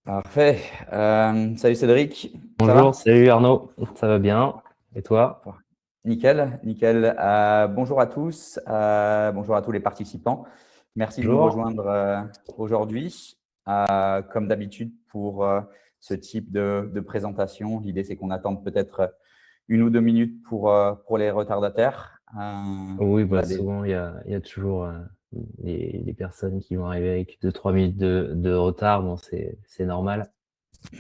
Parfait. Salut Cédric, ça Bonjour, va? salut Arnaud, ça va bien? Et toi? Ouais. Nickel, nickel. Bonjour à tous, bonjour à tous les participants. Merci de nous Bonjour. rejoindre aujourd'hui. Comme d'habitude, pour ce type de présentation, l'idée c'est qu'on attende peut-être 1 ou 2 minutes pour les retardataires. Oui, Voilà, souvent il y a toujours les personnes qui vont arriver avec 2-3 minutes de retard. Bon, c'est normal.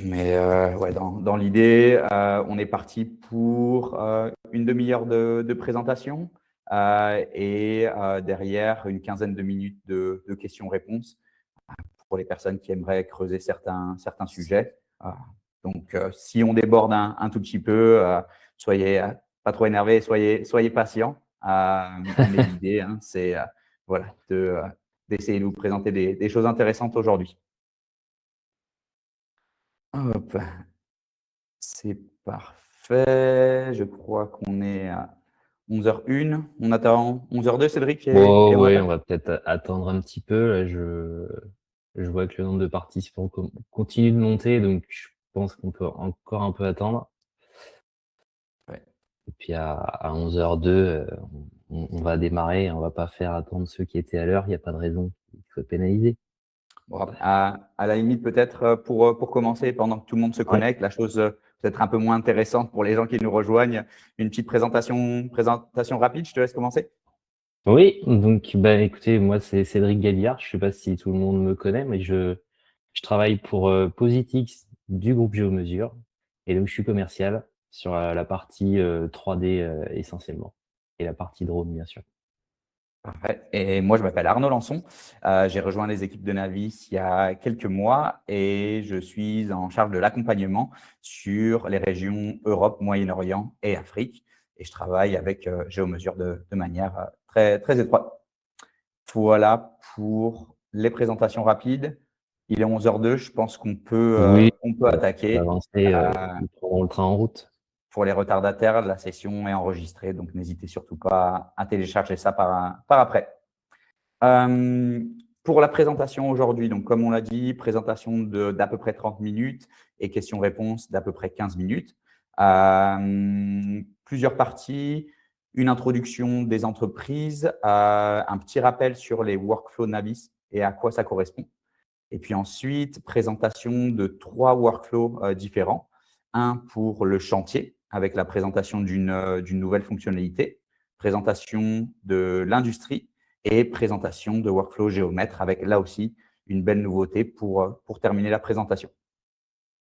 Mais ouais, dans l'idée, on est parti pour 1 demi-heure de présentation et derrière une quinzaine de minutes de questions-réponses pour les personnes qui aimeraient creuser certains sujets. Donc, si on déborde un tout petit peu, soyez pas trop énervés, soyez patients. Mais l'idée, hein, c'est voilà, d'essayer de vous présenter des choses intéressantes aujourd'hui. Hop. C'est parfait. Je crois qu'on est à 11h01. On attend 11h02, Cédric, et Bon, on oui, on attaque. va peut-être attendre un petit peu. Là, je vois que le nombre de participants continue de monter, donc je pense qu'on peut encore un peu attendre. Ouais. Et puis à 11h02, on va démarrer. On va pas faire attendre ceux qui étaient à l'heure. Il n'y a pas de raison qu'il soit pénalisé. Bon, à la limite, peut-être pour commencer, pendant que tout le monde se Ouais. connecte, la chose peut-être un peu moins intéressante pour les gens qui nous rejoignent, une petite présentation rapide. Je te laisse commencer. Oui, donc bah écoutez, moi c'est Cédric Galliard, je sais pas si tout le monde me connaît, mais je travaille pour Positix du groupe Géomesure, et donc je suis commercial sur la partie 3D essentiellement, et la partie drone bien sûr. Parfait. Et moi, je m'appelle Arnaud Lançon. J'ai rejoint les équipes de Navis il y a quelques mois et je suis en charge de l'accompagnement sur les régions Europe, Moyen-Orient et Afrique. Et je travaille avec Géomesure de manière très, très étroite. Voilà pour les présentations rapides. Il est 11h02. Je pense Oui, on peut on va attaquer. avancer, Euh, ils prendront le train en route. pour les retardataires, la session est enregistrée, donc n'hésitez surtout pas à télécharger ça par après. Euh, pour la présentation aujourd'hui, donc comme on l'a dit, présentation d'à peu près 30 minutes et questions-réponses d'à peu près 15 minutes. Plusieurs parties, une introduction des entreprises, un petit rappel sur les workflows Navis et à quoi ça correspond. Et puis ensuite, présentation de 3 workflows différents. Un pour le chantier, avec la présentation d'une nouvelle fonctionnalité, présentation de l'industrie et présentation de workflow géomètre, avec là aussi une belle nouveauté pour terminer la présentation.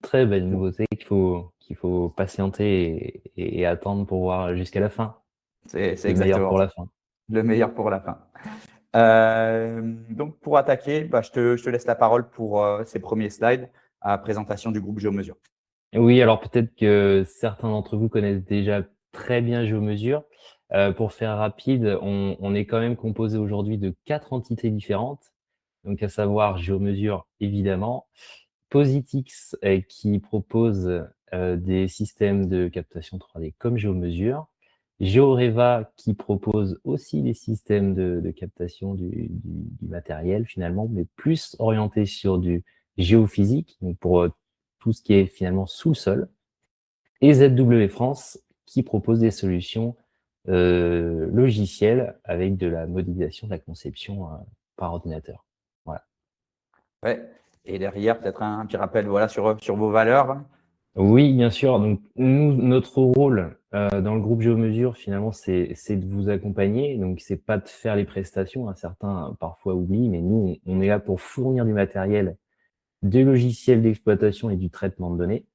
Très belle nouveauté qu'il faut patienter et attendre pour voir jusqu'à la fin. C'est Le meilleur exactement pour ça. la fin. Le meilleur pour la fin. Donc, pour attaquer, je te laisse la parole pour ces premiers slides à présentation du groupe Géomesure. Oui, alors peut-être que certains d'entre vous connaissent déjà très bien Géomesure. Pour faire rapide, on est quand même composé aujourd'hui de 4 entités différentes. Donc à savoir Géomesure, évidemment, Positix qui propose des systèmes de captation 3D comme Géomesure, GeoReva qui propose aussi des systèmes de captation du matériel finalement, mais plus orienté sur du géophysique, donc pour tout ce qui est finalement sous le sol, et ZW France qui propose des solutions logicielles avec de la modélisation, de la conception par ordinateur. Voilà. Ouais. Et derrière, peut-être un petit rappel voilà, sur vos valeurs. Oui, bien sûr. Donc nous, notre rôle dans le groupe Géomesure, finalement, c'est de vous accompagner. Donc c'est pas de faire les prestations, hein, certains parfois oublient, mais nous, on est là pour fournir du matériel, des logiciels d'exploitation et du traitement de données.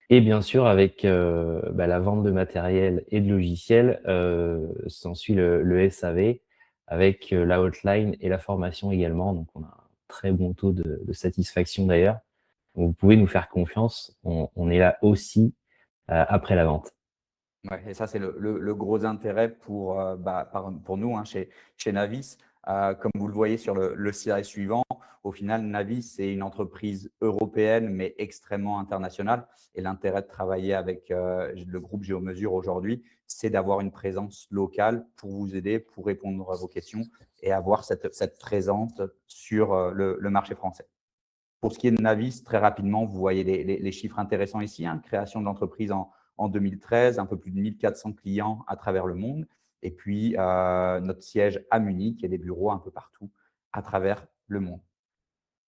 Et bien sûr, avec la vente de matériel et de logiciels, s'ensuit le SAV avec la hotline et la formation également. Donc, on a un très bon taux de satisfaction d'ailleurs. Donc, vous pouvez nous faire confiance. On est là aussi après la vente. Ouais, et ça, c'est le gros intérêt pour nous hein, chez Navis. Comme vous le voyez sur le slide suivant, au final, Navis, c'est une entreprise européenne, mais extrêmement internationale. Et l'intérêt de travailler avec le groupe Géomesure aujourd'hui, c'est d'avoir une présence locale pour vous aider, pour répondre à vos questions et avoir cette présence sur le marché français. Pour ce qui est de Navis, très rapidement, vous voyez les chiffres intéressants ici, hein. Création de l'entreprise en 2013, un peu plus de 1400 clients à travers le monde. Et puis, notre siège à Munich et des bureaux un peu partout à travers le monde.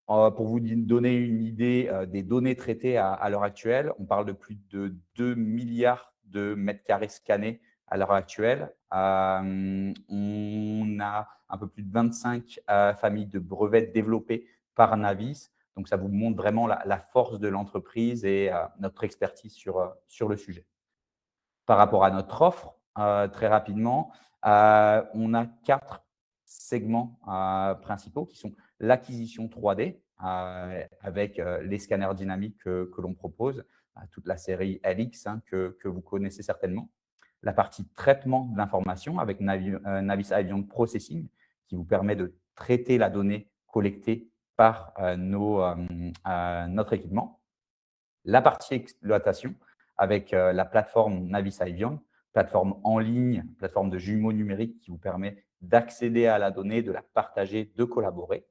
Pour vous donner une idée des données traitées à l'heure actuelle, on parle de plus de 2 milliards de mètres carrés scannés à l'heure actuelle. On a un peu plus de 25 familles de brevets développés par Navis. Donc, ça vous montre vraiment la force de l'entreprise et notre expertise sur le sujet. Par rapport à notre offre, très rapidement, on a 4 segments principaux qui sont l'acquisition 3D avec les scanners dynamiques que l'on propose, toute la série LX que vous connaissez certainement. La partie traitement de l'information avec Navis Avion Processing qui vous permet de traiter la donnée collectée par notre équipement. La partie exploitation avec la plateforme Navis Avion, plateforme en ligne, plateforme de jumeaux numériques qui vous permet d'accéder à la donnée, de la partager, de collaborer.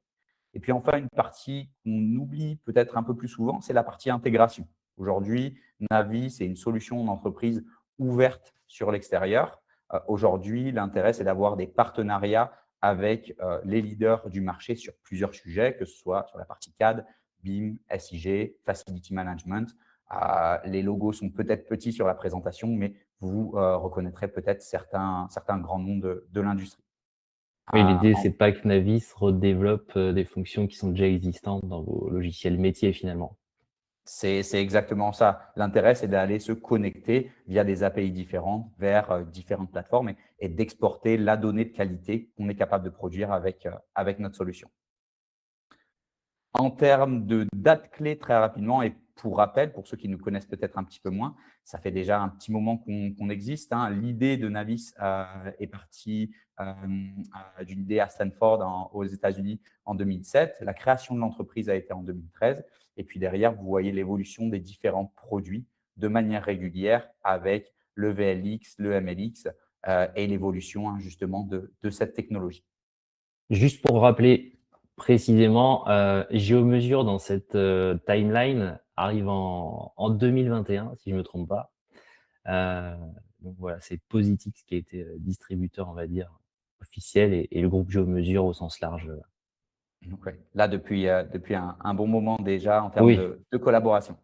Et puis enfin, une partie qu'on oublie peut-être un peu plus souvent, c'est la partie intégration. Aujourd'hui, Navis, c'est une solution d'entreprise ouverte sur l'extérieur. Aujourd'hui, l'intérêt, c'est d'avoir des partenariats avec les leaders du marché sur plusieurs sujets, que ce soit sur la partie CAD, BIM, SIG, Facility Management. Les logos sont peut-être petits sur la présentation, mais vous reconnaîtrez peut-être certains grands noms de l'industrie. Oui, l'idée, c'est pas que Navis redéveloppe des fonctions qui sont déjà existantes dans vos logiciels métiers finalement. C'est exactement ça. L'intérêt, c'est d'aller se connecter via des API différentes vers différentes plateformes et d'exporter la donnée de qualité qu'on est capable de produire avec notre solution. En termes de dates clés, très rapidement, et pour rappel, pour ceux qui nous connaissent peut-être un petit peu moins, ça fait déjà un petit moment qu'on existe. L'idée de Navis est partie d'une idée à Stanford aux États-Unis en 2007. La création de l'entreprise a été en 2013. Et puis derrière, vous voyez l'évolution des différents produits de manière régulière avec le VLX, le MLX et l'évolution justement de cette technologie. Juste pour rappeler précisément, Géomesure dans cette timeline arrive en 2021, si je me trompe pas. Euh, donc voilà, c'est Positix qui a été distributeur, on va dire, officiel et le groupe Géomesure au sens large. Donc, ouais, là, depuis un bon moment déjà en termes Oui, de collaboration.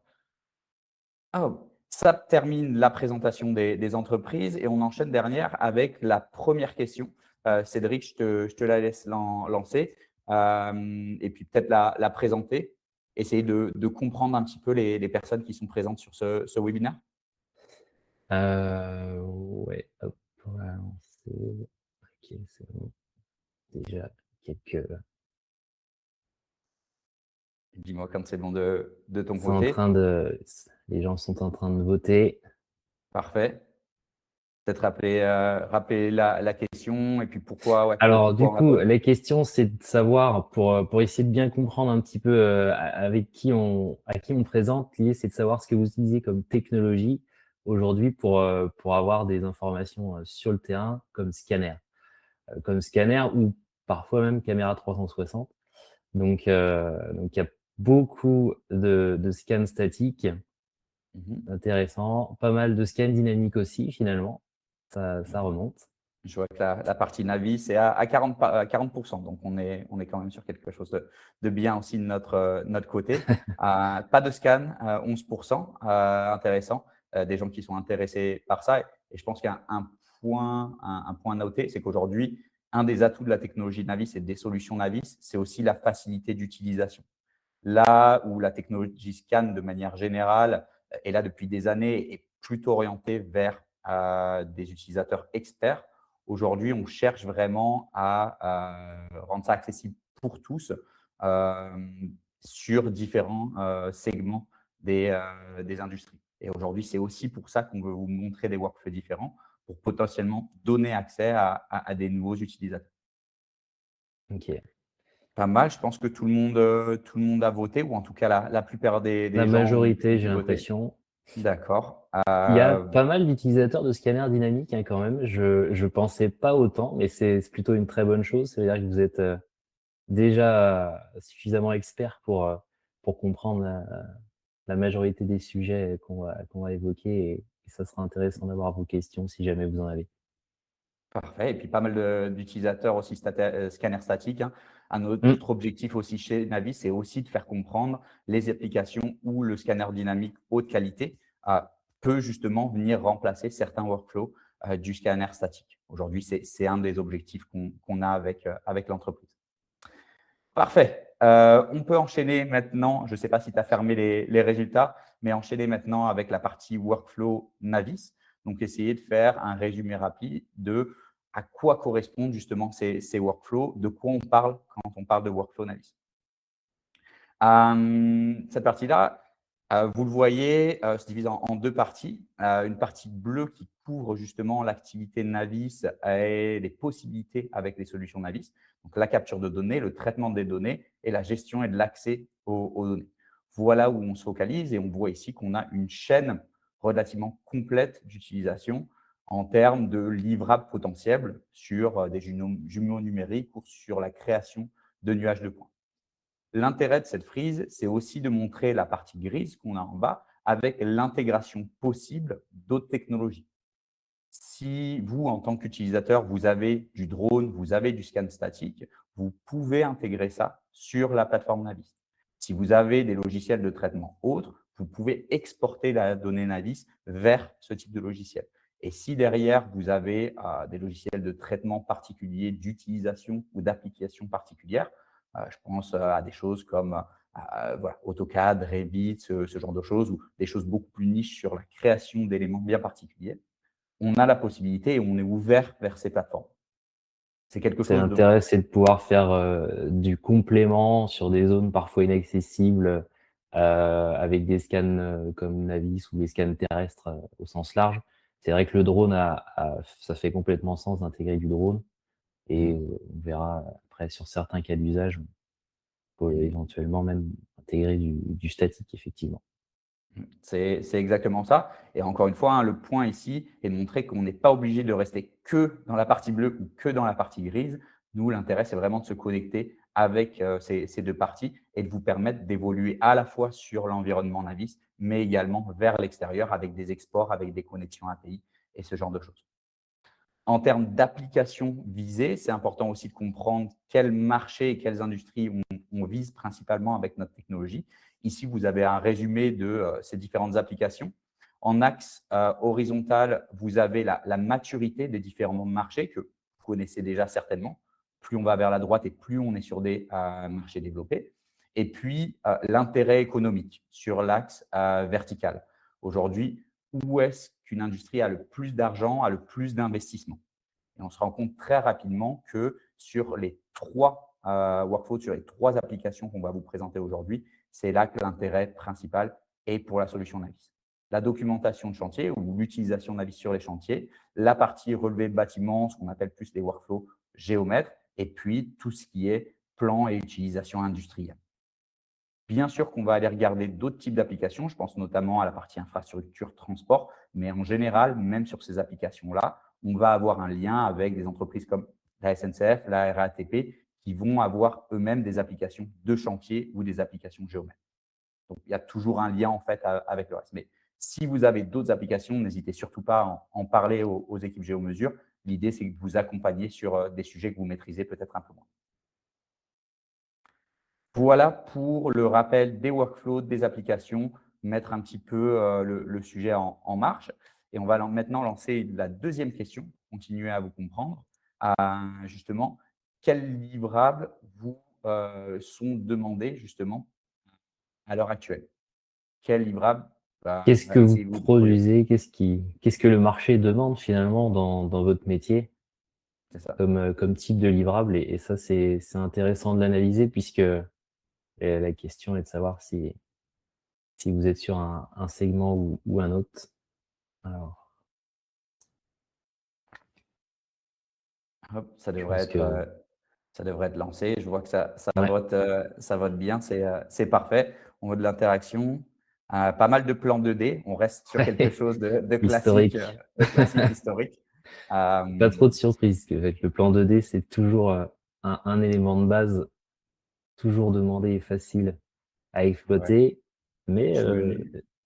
Ça termine la présentation des entreprises et on enchaîne derrière avec la première question. Cédric, je te la laisse lancer et puis peut-être la présenter. Essayer de comprendre un petit peu les personnes qui sont présentes sur ce webinaire. ouais, hop, on va lancer. Ok, c'est bon. Déjà quelques. Dis-moi quand c'est bon de ton C'est en côté. train de. Les gens sont en train de voter. Parfait. Peut-être rappeler la question et puis pourquoi, ouais, Alors, pourquoi du on la coup, pose. la question, c'est de savoir, pour essayer de bien comprendre un petit peu avec à qui on présente, l'idée, c'est de savoir ce que vous utilisez comme technologie aujourd'hui pour avoir des informations sur le terrain comme scanner ou parfois même caméra 360. Donc il y a beaucoup de scans statiques Mhm. intéressants, pas mal de scans dynamiques aussi, finalement. Ça remonte. Je vois que la partie Navi, c'est à 40%. Donc, on est quand même sur quelque chose de bien aussi de notre côté. Pas de scan, 11%. Intéressant. Des gens qui sont intéressés par ça. Et je pense qu'il y a un point à noter, c'est qu'aujourd'hui, un des atouts de la technologie Navis et des solutions Navis, c'est aussi la facilité d'utilisation. Là où la technologie scan, de manière générale, est là depuis des années, est plutôt orientée vers des utilisateurs experts. Aujourd'hui, on cherche vraiment à rendre ça accessible pour tous sur différents segments des industries. Et aujourd'hui, c'est aussi pour ça qu'on veut vous montrer des workflows différents pour potentiellement donner accès à des nouveaux utilisateurs. Ok. Pas mal, je pense que tout le monde a voté, ou en tout cas la plupart La des gens majorité, ont j'ai pu voter. l'impression. D'accord. Il y a pas mal d'utilisateurs de scanners dynamiques quand même. Je pensais pas autant, mais c'est plutôt une très bonne chose. Ça veut dire que vous êtes déjà suffisamment expert pour comprendre la majorité des sujets qu'on va évoquer et ça sera intéressant d'avoir vos questions si jamais vous en avez. Parfait. Et puis pas mal d'utilisateurs aussi scanner statique, hein. Un Mmh, autre objectif aussi chez Navis, c'est aussi de faire comprendre les applications où le scanner dynamique haute qualité peut justement venir remplacer certains workflows du scanner statique. Aujourd'hui, c'est un des objectifs qu'on a avec l'entreprise. Parfait. On peut enchaîner maintenant, je ne sais pas si tu as fermé les résultats, mais enchaîner maintenant avec la partie workflow Navis. Donc, essayer de faire un résumé rapide de à quoi correspondent justement ces workflows, de quoi on parle quand on parle de workflow Navis. Cette partie-là, vous le voyez, se divise en deux parties. Une partie bleue qui couvre justement l'activité Navis et les possibilités avec les solutions Navis. Donc, la capture de données, le traitement des données et la gestion et de l'accès aux données. Voilà où on se focalise et on voit ici qu'on a une chaîne relativement complète d'utilisation en termes de livrables potentiels sur des jumeaux numériques ou sur la création de nuages de points. L'intérêt de cette frise, c'est aussi de montrer la partie grise qu'on a en bas avec l'intégration possible d'autres technologies. Si vous, en tant qu'utilisateur, vous avez du drone, vous avez du scan statique, vous pouvez intégrer ça sur la plateforme Navis. Si vous avez des logiciels de traitement autres, vous pouvez exporter la donnée Navis vers ce type de logiciel. Et si derrière, vous avez des logiciels de traitement particuliers, d'utilisation ou d'application particulière, je pense à des choses comme voilà, AutoCAD, Revit, ce genre de choses, ou des choses beaucoup plus niches sur la création d'éléments bien particuliers, on a la possibilité et on est ouvert vers ces plateformes. C'est quelque c'est chose de l'intérêt, c'est de pouvoir faire, du complément sur des zones parfois inaccessibles, avec des scans, comme Navis ou des scans terrestres, au sens large. C'est vrai que le drone ça fait complètement sens d'intégrer du drone et on verra après sur certains cas d'usage, on peut éventuellement même intégrer du statique effectivement. C'est exactement ça. Et encore une fois, hein, le point ici est de montrer qu'on n'est pas obligé de rester que dans la partie bleue ou que dans la partie grise. Nous, l'intérêt, c'est vraiment de se connecter avec ces deux parties et de vous permettre d'évoluer à la fois sur l'environnement Navis, mais également vers l'extérieur avec des exports, avec des connexions API et ce genre de choses. En termes d'applications visées, c'est important aussi de comprendre quel marché et quelles industries on vise principalement avec notre technologie. Ici, vous avez un résumé de ces différentes applications. En axe horizontal, vous avez la maturité des différents marchés que vous connaissez déjà certainement. Plus on va vers la droite et plus on est sur des marchés développés. Et puis, l'intérêt économique sur l'axe vertical. Aujourd'hui, où est-ce qu'une industrie a le plus d'argent, a le plus d'investissement? Et on se rend compte très rapidement que sur les trois workflows, sur les trois applications qu'on va vous présenter aujourd'hui, c'est là que l'intérêt principal est pour la solution Navis. La documentation de chantier ou l'utilisation Navis sur les chantiers, la partie relevé de bâtiment, ce qu'on appelle plus les workflows géomètres, et puis tout ce qui est plan et utilisation industrielle. Bien sûr qu'on va aller regarder d'autres types d'applications, je pense notamment à la partie infrastructure, transport, mais en général, même sur ces applications-là, on va avoir un lien avec des entreprises comme la SNCF, la RATP, qui vont avoir eux-mêmes des applications de chantier ou des applications géomètres. Donc, il y a toujours un lien en fait avec le reste. Mais si vous avez d'autres applications, n'hésitez surtout pas à en parler aux équipes géomesure. L'idée, c'est de vous accompagner sur des sujets que vous maîtrisez peut-être un peu moins. Voilà pour le rappel des workflows, des applications, mettre un petit peu le sujet en marche. Et on va maintenant lancer la deuxième question, continuer à vous comprendre. Justement, quels livrables vous sont demandés justement à l'heure actuelle? Quels livrables Qu'est-ce que vous essayez-vous de produire? produisez? Qu'est-ce que le marché demande finalement dans votre métier? C'est ça. Comme type de livrable et ça c'est intéressant de l'analyser puisque, la question est de savoir si vous êtes sur un segment ou un autre. Alors, Hop, je pense que ça devrait être lancé. Je vois que ça ouais, ça vote bien, c'est parfait. On veut de l'interaction, pas mal de plans 2D. On reste sur quelque chose historique. de classique historique. Pas trop Hem, de surprises qu'avec le plan 2D, c'est toujours, un élément de base, toujours demandé et facile à Ouais. exploiter, mais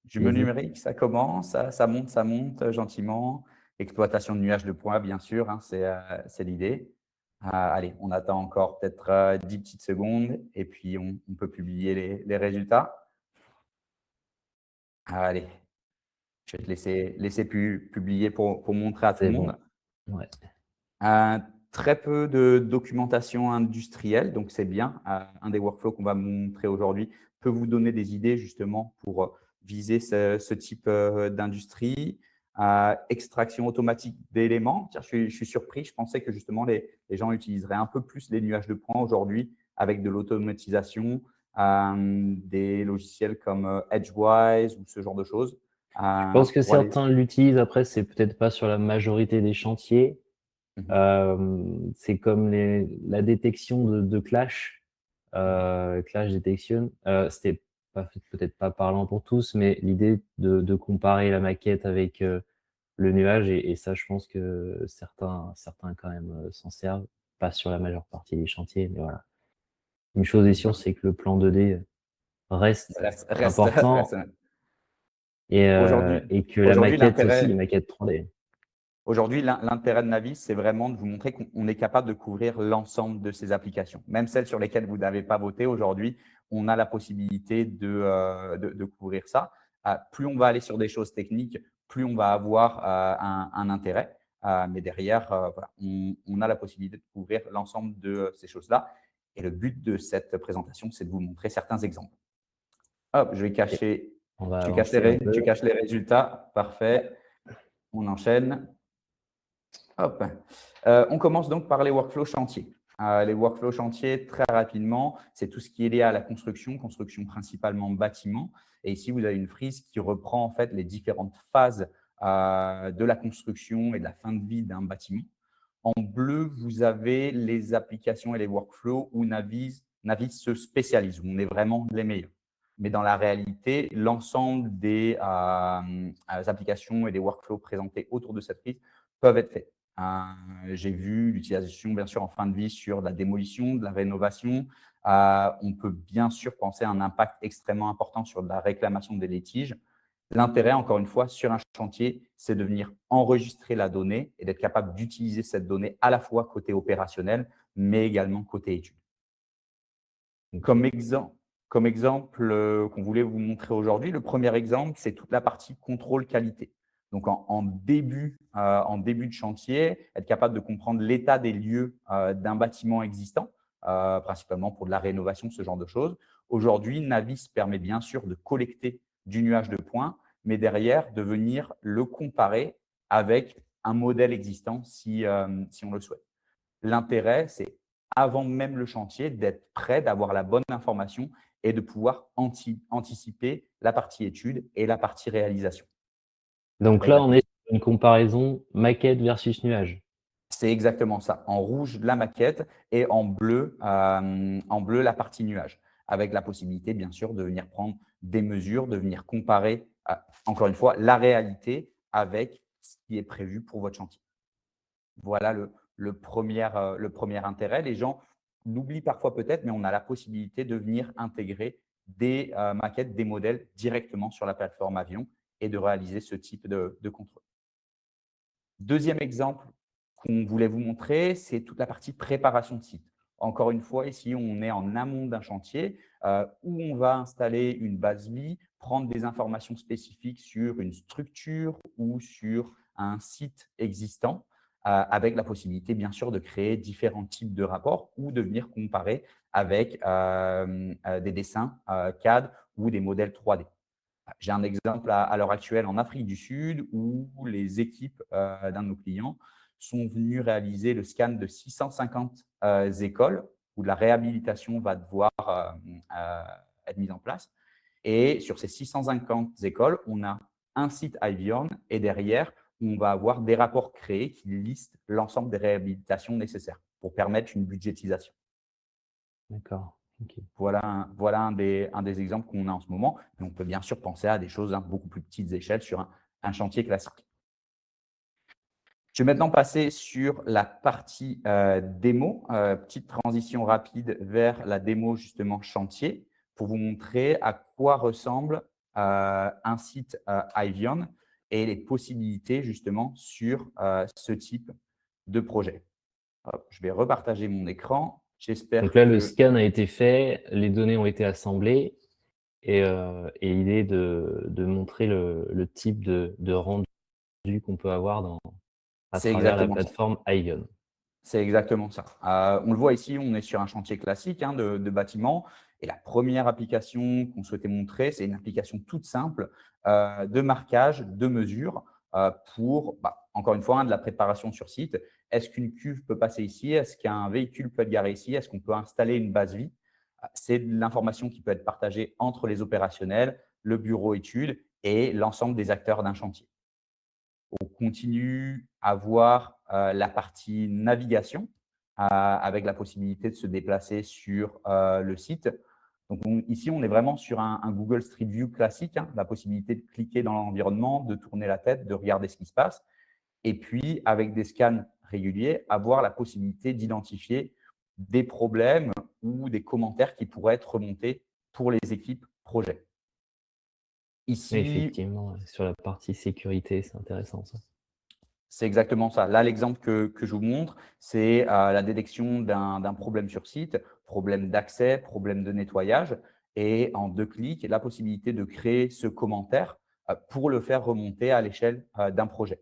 Du menu les numérique, ça commence, ça monte gentiment. Exploitation de nuages de points, bien sûr, hein, c'est l'idée. Allez, on attend encore peut-être 10 petites secondes et puis on peut publier les résultats. Allez, je vais te laisser publier pour montrer à tout c'est le bon. monde. Ouais. Très peu de documentation industrielle, donc c'est bien. Un des workflows qu'on va montrer aujourd'hui peut vous donner des idées justement pour viser ce type d'industrie. Extraction automatique d'éléments. Tiens, je suis surpris, je pensais que justement les gens utiliseraient un peu plus les nuages de points aujourd'hui avec de l'automatisation, des logiciels comme Edgewise ou ce genre de choses. Je pense que Pour aller… certains l'utilisent, après c'est peut-être pas sur la majorité des chantiers. Mhm. C'est comme la détection de clash, clash detection. C'était peut-être pas parlant pour tous, mais l'idée de comparer la maquette avec le nuage, et ça, je pense que certains quand même s'en servent, pas sur la majeure partie des chantiers, mais voilà. Une chose est sûre, c'est que le plan 2D reste Reste. important, Aujourd'hui, et que la aujourd'hui, maquette aussi, les l'intérêt, maquettes 3D. aujourd'hui, l'intérêt de Navis, c'est vraiment de vous montrer qu'on est capable de couvrir l'ensemble de ces applications. Même celles sur lesquelles vous n'avez pas voté aujourd'hui, on a la possibilité de couvrir ça. Plus on va aller sur des choses techniques, plus on va avoir un intérêt. Mais derrière, voilà, on a la possibilité de couvrir l'ensemble de ces choses-là. Et le but de cette présentation, c'est de vous montrer certains exemples. Hop, je vais Et cacher, on va tu caches avancer un tu peu. caches les résultats. Ouais. Parfait. On enchaîne. Hop. On commence donc par les workflows chantiers. Les workflows chantiers, très rapidement, c'est tout ce qui est lié à la construction principalement bâtiment. Et ici, vous avez une frise qui reprend en fait les différentes phases de la construction et de la fin de vie d'un bâtiment. En bleu, vous avez les applications et les workflows où Navis se spécialise, où on est vraiment les meilleurs. Mais dans la réalité, l'ensemble des applications et des workflows présentés autour de cette frise peuvent être faits. J'ai vu l'utilisation, bien sûr, en fin de vie sur de la démolition, de la rénovation. On peut bien sûr penser à un impact extrêmement important sur de la réclamation des litiges. L'intérêt, encore une fois, sur un chantier, c'est de venir enregistrer la donnée et d'être capable d'utiliser cette donnée à la fois côté opérationnel, mais également côté études. Ok. Comme exemple qu'on voulait vous montrer aujourd'hui, le premier exemple, c'est toute la partie contrôle qualité. Donc, en début de chantier, être capable de comprendre l'état des lieux d'un bâtiment existant, principalement pour de la rénovation, ce genre de choses. Aujourd'hui, Navis permet bien sûr de collecter du nuage de points, mais derrière, de venir le comparer avec un modèle existant si on le souhaite. L'intérêt, c'est avant même le chantier, d'être prêt, d'avoir la bonne information et de pouvoir anticiper la partie étude et la partie réalisation. Donc Avec là, la on est possibilité. sur une comparaison maquette versus nuage. C'est exactement ça. En rouge, la maquette et en bleu la partie nuage. Avec la possibilité, bien sûr, de venir prendre des mesures, de venir comparer, encore une fois, la réalité avec ce qui est prévu pour votre chantier. Voilà le premier intérêt. Les gens l'oublient parfois peut-être, mais on a la possibilité de venir intégrer des maquettes, des modèles directement sur la plateforme Avion et de réaliser ce type de contrôle. Deuxième exemple qu'on voulait vous montrer, c'est toute la partie préparation de site. Encore une fois, ici, on est en amont d'un chantier où on va installer une base vie, prendre des informations spécifiques sur une structure ou sur un site existant, avec la possibilité, bien sûr, de créer différents types de rapports ou de venir comparer avec des dessins CAD ou des modèles 3D. J'ai un exemple à l'heure actuelle en Afrique du Sud où les équipes d'un de nos clients sont venues réaliser le scan de 650 écoles où la réhabilitation va devoir être mise en place. Et sur ces 650 écoles, on a un site Ivion et derrière, on va avoir des rapports créés qui listent l'ensemble des réhabilitations nécessaires pour permettre une budgétisation. D'accord. Ok. Voilà un des exemples qu'on a en ce moment. Mais on peut bien sûr penser à des choses à beaucoup plus petites échelles sur un chantier classique. Je vais maintenant passer sur la partie démo. Petite transition rapide vers la démo justement chantier pour vous montrer à quoi ressemble un site Ivion et les possibilités justement sur ce type de projet. Hop, je vais repartager mon écran. Donc J'espère là, le que… scan a été fait, les données ont été assemblées et l'idée est de montrer le type de rendu qu'on peut avoir à C'est travers la exactement ça. plateforme Ivion. C'est exactement ça. On le voit ici, on est sur un chantier classique hein, de bâtiment. Et la première application qu'on souhaitait montrer, c'est une application toute simple de marquage, de mesure pour, encore une fois, hein, de la préparation sur site. Est-ce qu'une cuve peut passer ici? Est-ce qu'un véhicule peut être garé ici? Est-ce qu'on peut installer une base vie? C'est de l'information qui peut être partagée entre les opérationnels, le bureau études et l'ensemble des acteurs d'un chantier. On continue à voir la partie navigation avec la possibilité de se déplacer sur le site. Donc, ici, on est vraiment sur un Google Street View classique, hein, la possibilité de cliquer dans l'environnement, de tourner la tête, de regarder ce qui se passe. Et puis, avec des scans réguliers, avoir la possibilité d'identifier des problèmes ou des commentaires qui pourraient être remontés pour les équipes projet. Oui, Ici, effectivement, sur la partie sécurité, c'est intéressant ça. c'est exactement ça. Là, l'exemple que je vous montre, c'est la détection d'un problème sur site, problème d'accès, problème de nettoyage, et en 2 clics, la possibilité de créer ce commentaire pour le faire remonter à l'échelle d'un projet.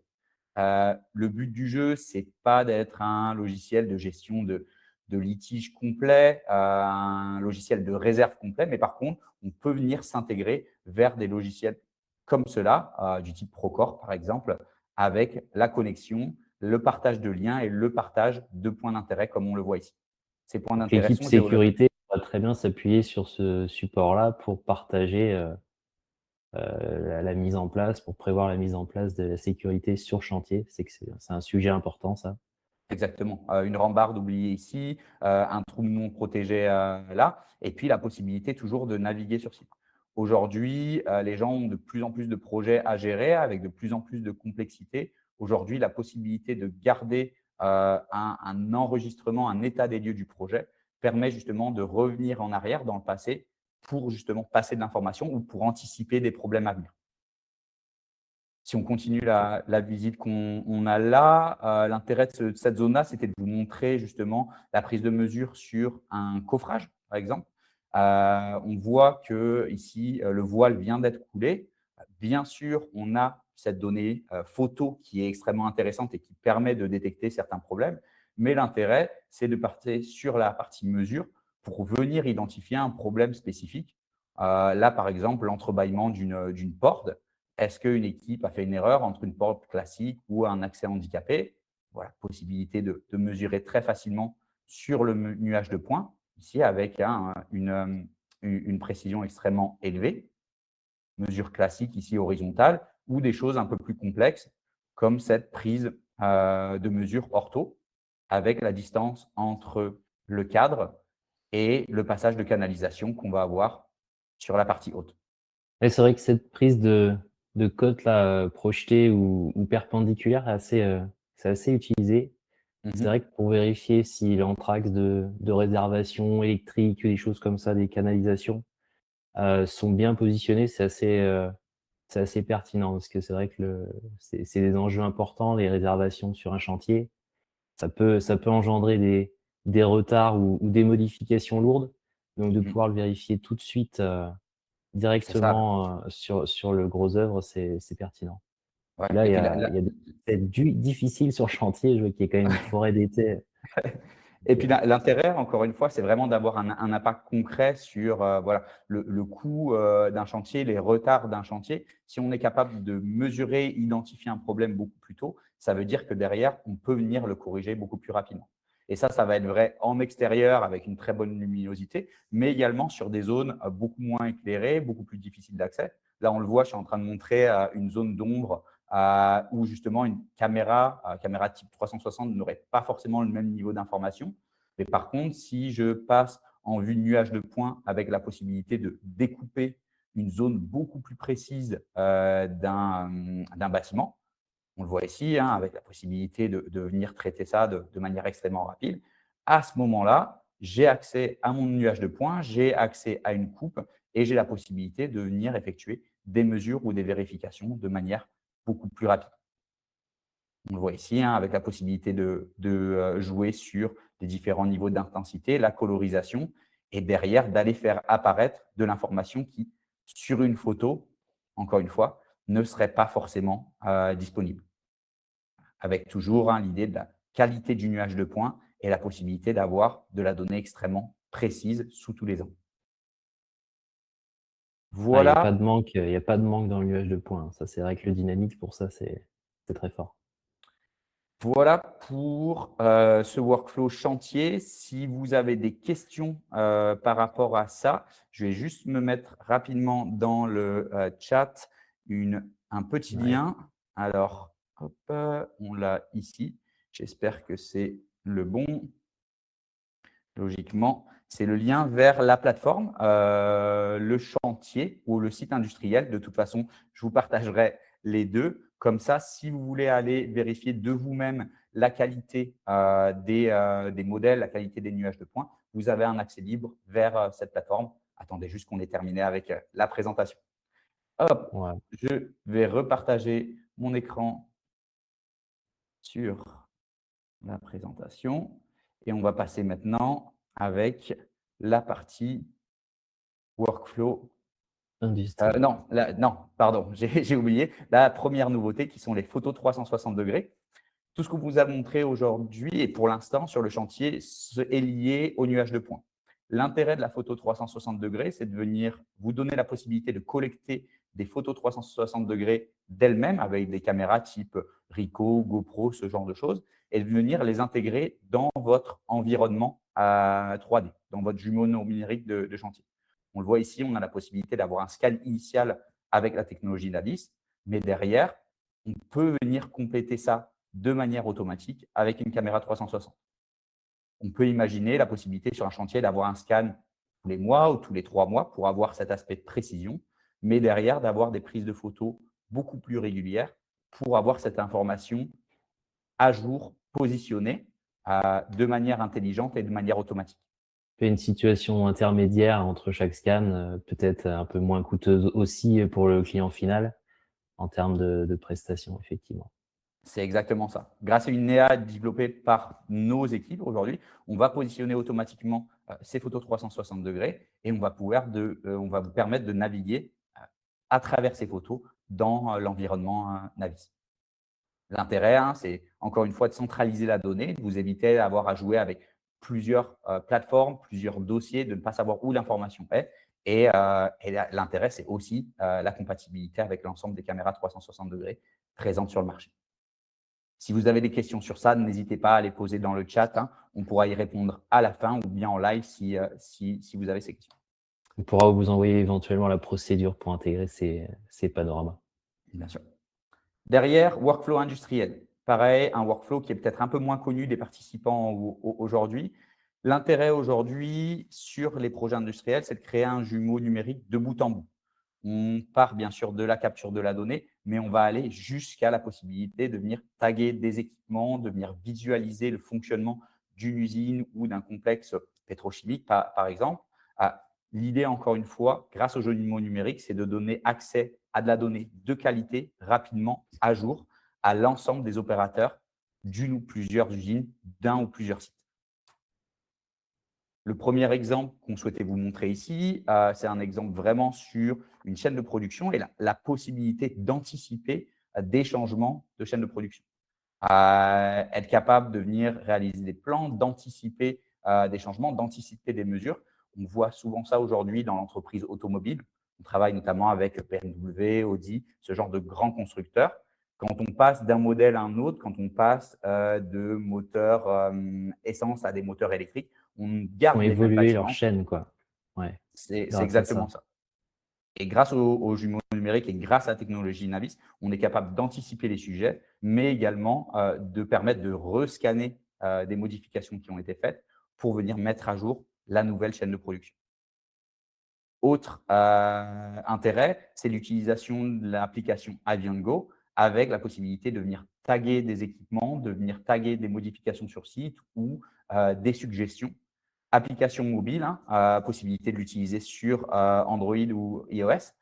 Le but du jeu, c'est pas d'être un logiciel de gestion de litige complet, un logiciel de réserve complet, mais par contre, on peut venir s'intégrer vers des logiciels comme cela, du type Procore par exemple, avec la connexion, le partage de liens et le partage de points d'intérêt comme on le voit ici. Ces points Donc d'intérêt l'équipe sont géographiques. sécurité va très bien s'appuyer sur ce support-là pour partager, la mise en place, pour prévoir la mise en place de la sécurité sur chantier. C'est un sujet important ça. Exactement. Une rambarde oubliée ici, un trou non protégé là, et puis la possibilité toujours de naviguer sur site. Aujourd'hui, les gens ont de plus en plus de projets à gérer avec de plus en plus de complexité. Aujourd'hui, la possibilité de garder un enregistrement, un état des lieux du projet permet justement de revenir en arrière dans le passé pour justement passer de l'information ou pour anticiper des problèmes à venir. Si on continue la visite qu'on a là, l'intérêt de cette zone-là, c'était de vous montrer justement la prise de mesure sur un coffrage, par exemple. On voit que ici, le voile vient d'être coulé. Bien sûr, on a cette donnée photo qui est extrêmement intéressante et qui permet de détecter certains problèmes. Mais l'intérêt, c'est de partir sur la partie mesure pour venir identifier un problème spécifique. Là, par exemple, l'entrebâillement d'une porte. Est-ce qu'une équipe a fait une erreur entre une porte classique ou un accès handicapé? Voilà, possibilité de mesurer très facilement sur le nuage de points, ici avec une précision extrêmement élevée. Mesure classique ici horizontale ou des choses un peu plus complexes comme cette prise de mesure ortho avec la distance entre le cadre et le passage de canalisation qu'on va avoir sur la partie haute. Et c'est vrai que cette prise de cote là, projetée ou perpendiculaire c'est assez utilisé. C'est Mhm. vrai que pour vérifier si l'anthrax de réservation électrique, des choses comme ça, des canalisations, sont bien positionnés, c'est assez pertinent parce que c'est vrai que c'est des enjeux importants, les réservations sur un chantier. Ça peut engendrer des retards ou des modifications lourdes. Donc de Mhm. pouvoir le vérifier tout de suite, C'est ça. directement, sur le gros œuvre, c'est pertinent. Ouais. Là, Et il y puis a il y a des c'est du difficile sur le chantier, je vois qu'il y a quand même une forêt d'été. Et Donc, puis l'intérêt, encore une fois, c'est vraiment d'avoir un impact concret sur voilà, le coût d'un chantier, les retards d'un chantier. Si on est capable de mesurer, identifier un problème beaucoup plus tôt, ça veut dire que derrière, on peut venir le corriger beaucoup plus rapidement. Et ça va être vrai en extérieur avec une très bonne luminosité, mais également sur des zones beaucoup moins éclairées, beaucoup plus difficiles d'accès. Là, on le voit, je suis en train de montrer une zone d'ombre où justement une caméra type 360 n'aurait pas forcément le même niveau d'information. Mais par contre, si je passe en vue de nuage de points avec la possibilité de découper une zone beaucoup plus précise d'un bâtiment, on le voit ici, hein, avec la possibilité de venir traiter ça de manière extrêmement rapide, à ce moment-là, j'ai accès à mon nuage de points, j'ai accès à une coupe et j'ai la possibilité de venir effectuer des mesures ou des vérifications de manière beaucoup plus rapide. On le voit ici, hein, avec la possibilité de jouer sur les différents niveaux d'intensité, la colorisation, et derrière, d'aller faire apparaître de l'information qui, sur une photo, encore une fois, ne serait pas forcément disponible. Avec toujours hein, l'idée de la qualité du nuage de points et la possibilité d'avoir de la donnée extrêmement précise sous tous les angles. Ah, il y a pas Voilà de manque, il y a pas de manque dans le nuage de points, hein. Ça, c'est vrai que le dynamique pour ça, c'est très fort. Voilà pour ce workflow chantier. Si vous avez des questions par rapport à ça, je vais juste me mettre rapidement dans le chat un petit Ouais. lien. Alors, hop, on l'a ici. J'espère que c'est le bon. Logiquement, c'est le lien vers la plateforme, le chantier ou le site industriel. De toute façon, je vous partagerai les deux. Comme ça, si vous voulez aller vérifier de vous-même la qualité des modèles, la qualité des nuages de points, vous avez un accès libre vers cette plateforme. Attendez juste qu'on ait terminé avec la présentation. Hop, Ouais. je vais repartager mon écran sur la présentation et on va passer maintenant avec la partie workflow. Industriel. Non, pardon, j'ai oublié la première nouveauté qui sont les photos 360 degrés. Tout ce qu'on vous a montré aujourd'hui et pour l'instant sur le chantier est lié au nuage de points. L'intérêt de la photo 360 degrés, c'est de venir vous donner la possibilité de collecter des photos 360 degrés d'elles-mêmes avec des caméras type Ricoh, GoPro, ce genre de choses, et de venir les intégrer dans votre environnement 3D, dans votre jumeau numérique de chantier. On le voit ici, on a la possibilité d'avoir un scan initial avec la technologie Navis, mais derrière, on peut venir compléter ça de manière automatique avec une caméra 360. On peut imaginer la possibilité sur un chantier d'avoir un scan tous les mois ou tous les 3 mois pour avoir cet aspect de précision, mais derrière d'avoir des prises de photos beaucoup plus régulières pour avoir cette information à jour, positionnée de manière intelligente et de manière automatique. Une situation intermédiaire entre chaque scan, peut-être un peu moins coûteuse aussi pour le client final en termes de prestations, effectivement. C'est exactement ça. Grâce à une IA développée par nos équipes aujourd'hui, on va positionner automatiquement ces photos 360 degrés et on va vous permettre de naviguer à travers ces photos dans l'environnement Navis. L'intérêt, hein, c'est encore une fois de centraliser la donnée, de vous éviter d'avoir à jouer avec plusieurs plateformes, plusieurs dossiers, de ne pas savoir où l'information est. Et l'intérêt, c'est aussi la compatibilité avec l'ensemble des caméras 360 degrés présentes sur le marché. Si vous avez des questions sur ça, n'hésitez pas à les poser dans le chat, hein. On pourra y répondre à la fin ou bien en live si vous avez ces questions. On pourra vous envoyer éventuellement la procédure pour intégrer ces panoramas. Bien sûr. Derrière, workflow industriel. Pareil, un workflow qui est peut-être un peu moins connu des participants aujourd'hui. L'intérêt aujourd'hui sur les projets industriels, c'est de créer un jumeau numérique de bout en bout. On part bien sûr de la capture de la donnée, mais on va aller jusqu'à la possibilité de venir taguer des équipements, de venir visualiser le fonctionnement d'une usine ou d'un complexe pétrochimique, par exemple. L'idée, encore une fois, grâce au jumeau numérique, c'est de donner accès à de la donnée de qualité rapidement, à jour, à l'ensemble des opérateurs d'une ou plusieurs usines, d'un ou plusieurs sites. Le premier exemple qu'on souhaitait vous montrer ici, c'est un exemple vraiment sur une chaîne de production et la possibilité d'anticiper des changements de chaîne de production. Être capable de venir réaliser des plans, d'anticiper des changements, d'anticiper des mesures. On voit souvent ça aujourd'hui dans l'entreprise automobile. On travaille notamment avec BMW, Audi, ce genre de grands constructeurs. Quand on passe d'un modèle à un autre, quand on passe de moteurs essence à des moteurs électriques, on Font garde les mêmes évoluer leur bâtiments. chaîne, quoi. Ouais, C'est grâce à exactement ça. ça. Et grâce aux jumeaux numériques et grâce à la technologie Navis, on est capable d'anticiper les sujets, mais également de permettre de rescanner des modifications qui ont été faites pour venir mettre à jour la nouvelle chaîne de production. Autre intérêt, c'est l'utilisation de l'application AvianGo avec la possibilité de venir taguer des équipements, de venir taguer des modifications sur site ou des suggestions Application mobile, possibilité de l'utiliser sur Android ou iOS,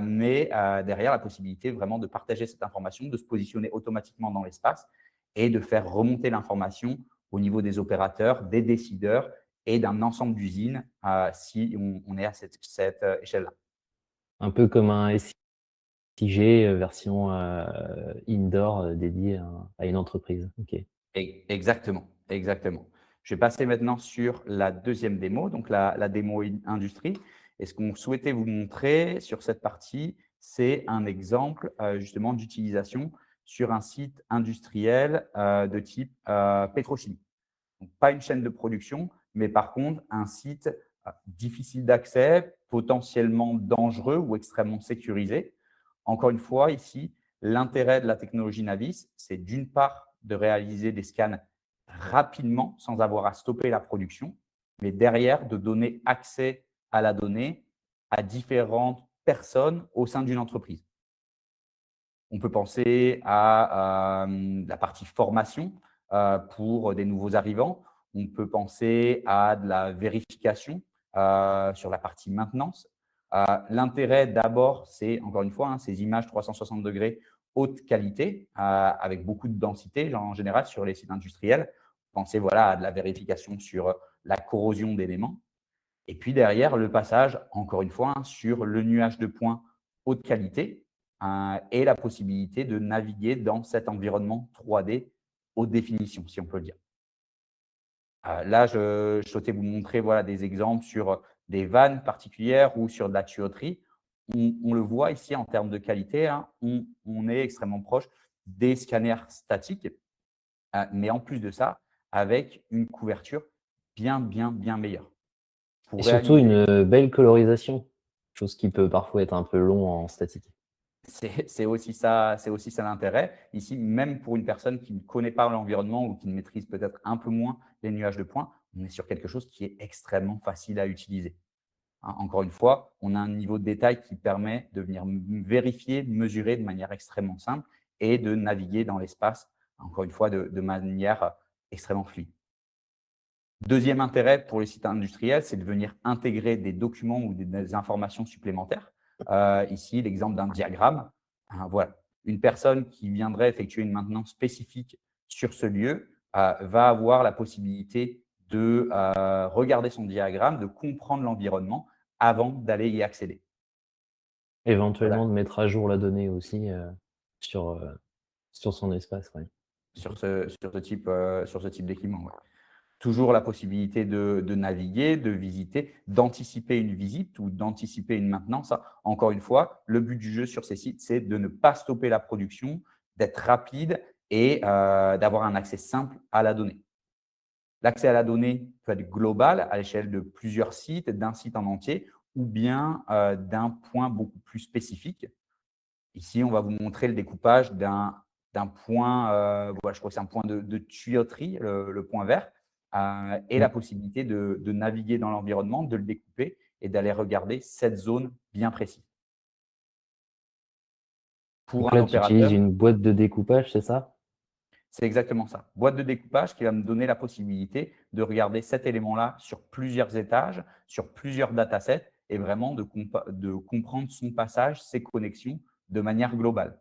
mais derrière la possibilité vraiment de partager cette information, de se positionner automatiquement dans l'espace et de faire remonter l'information au niveau des opérateurs, des décideurs et d'un ensemble d'usines si on est à cette échelle-là. Un peu comme un SIG, version, indoor, dédié à une entreprise. OK. Exactement, exactement. Je vais passer maintenant sur la deuxième démo, donc la démo industrie. Et ce qu'on souhaitait vous montrer sur cette partie, c'est un exemple justement d'utilisation sur un site industriel de type pétrochimie. Donc, pas une chaîne de production, mais par contre un site difficile d'accès, potentiellement dangereux ou extrêmement sécurisé. Encore une fois, ici, l'intérêt de la technologie Navis, c'est d'une part de réaliser des scans rapidement sans avoir à stopper la production, mais derrière de donner accès à la donnée à différentes personnes au sein d'une entreprise. On peut penser à la partie formation pour des nouveaux arrivants. On peut penser à de la vérification sur la partie maintenance. L'intérêt d'abord, c'est encore une fois ces images 360 degrés haute qualité avec beaucoup de densité en général sur les sites industriels. Pensez voilà, à de la vérification sur la corrosion d'éléments. Et puis derrière, le passage, encore une fois, sur le nuage de points haute qualité et la possibilité de naviguer dans cet environnement 3D haute définition, si on peut le dire. Là, je souhaitais vous montrer voilà, des exemples sur des vannes particulières ou sur de la tuyauterie. On le voit ici en termes de qualité, on est extrêmement proche des scanners statiques, mais en plus de ça, avec une couverture bien meilleure. Et Pour surtout réaliser une, belle colorisation, chose qui peut parfois être un peu long en statique. C'est aussi ça l'intérêt. Ici, même pour une personne qui ne connaît pas l'environnement ou qui ne maîtrise peut-être un peu moins les nuages de points, on est sur quelque chose qui est extrêmement facile à utiliser. Encore une fois, on a un niveau de détail qui permet de venir vérifier, mesurer de manière extrêmement simple et de naviguer dans l'espace, encore une fois, de manière extrêmement fluide. Deuxième intérêt pour les sites industriels, c'est de venir intégrer des documents ou des informations supplémentaires. Ici, l'exemple d'un diagramme. Voilà. Une personne qui viendrait effectuer une maintenance spécifique sur ce lieu va avoir la possibilité de regarder son diagramme, de comprendre l'environnement avant d'aller y accéder. Voilà, Éventuellement de mettre à jour la donnée aussi, sur, sur son espace, ouais. OK. sur ce type d'équipement. Ouais. Toujours la possibilité de naviguer, de visiter, d'anticiper une visite ou d'anticiper une maintenance. Encore une fois, le but du jeu sur ces sites, c'est de ne pas stopper la production, d'être rapide et d'avoir un accès simple à la donnée. L'accès à la donnée peut être global à l'échelle de plusieurs sites, d'un site en entier ou bien d'un point beaucoup plus spécifique. Ici, on va vous montrer le découpage d'un point, voilà, je crois que c'est un point de tuyauterie, le point vert, et Mmh. la possibilité de naviguer dans l'environnement, de le découper et d'aller regarder cette zone bien précise. Donc Pour un là, tu utilises opérateur, une boîte de découpage, c'est ça? c'est exactement ça. Boîte de découpage qui va me donner la possibilité de regarder cet élément-là sur plusieurs étages, sur plusieurs datasets et vraiment de comprendre son passage, ses connexions de manière globale.